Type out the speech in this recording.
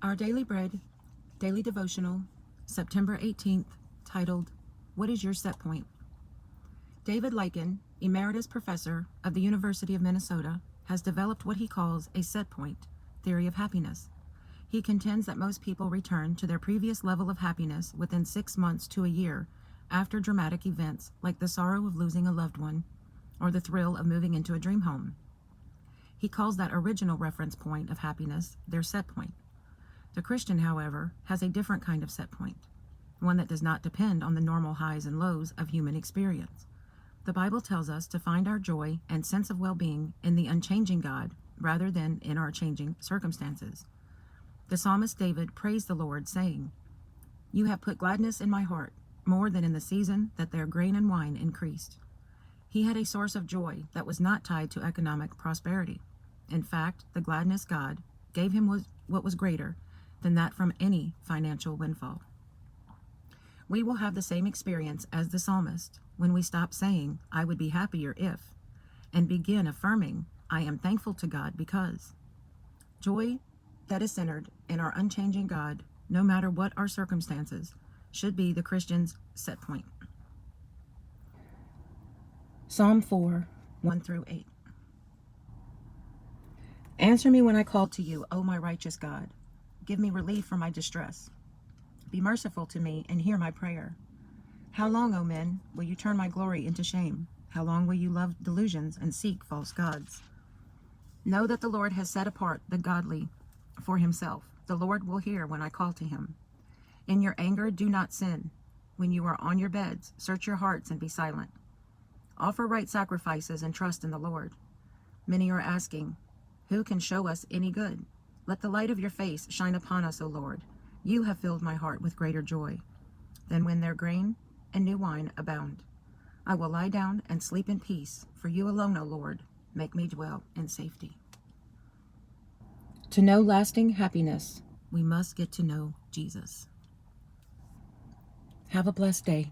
Our Daily Bread, Daily Devotional, September 18th, titled, What is Your Set Point? David Lykken, Emeritus Professor of the University of Minnesota, has developed what he calls a set point theory of happiness. He contends that most people return to their previous level of happiness within 6 months to a year after dramatic events like the sorrow of losing a loved one or the thrill of moving into a dream home. He calls that original reference point of happiness their set point. The Christian, however, has a different kind of set point, one that does not depend on the normal highs and lows of human experience. The Bible tells us to find our joy and sense of well-being in the unchanging God rather than in our changing circumstances. The psalmist David praised the Lord, saying, "You have put gladness in my heart, more than in the season that their grain and wine increased." He had a source of joy that was not tied to economic prosperity. In fact, the gladness God gave him was what was greater than that from any financial windfall. We will have the same experience as the psalmist when we stop saying, "I would be happier if," and begin affirming, "I am thankful to God because." Joy that is centered in our unchanging God, no matter what our circumstances, should be the Christian's set point. Psalm 4, 1-8. Answer me when I call to you, O my righteous God. Give me relief from my distress. Be merciful to me and hear my prayer. How long, O men, will you turn my glory into shame? How long will you love delusions and seek false gods? Know that the Lord has set apart the godly for himself. The Lord will hear when I call to him. In your anger, do not sin. When you are on your beds, search your hearts and be silent. Offer right sacrifices and trust in the Lord. Many are asking, who can show us any good? Let the light of your face shine upon us, O Lord. You have filled my heart with greater joy than when their grain and new wine abound. I will lie down and sleep in peace, for you alone, O Lord, make me dwell in safety. To know lasting happiness, we must get to know Jesus. Have a blessed day.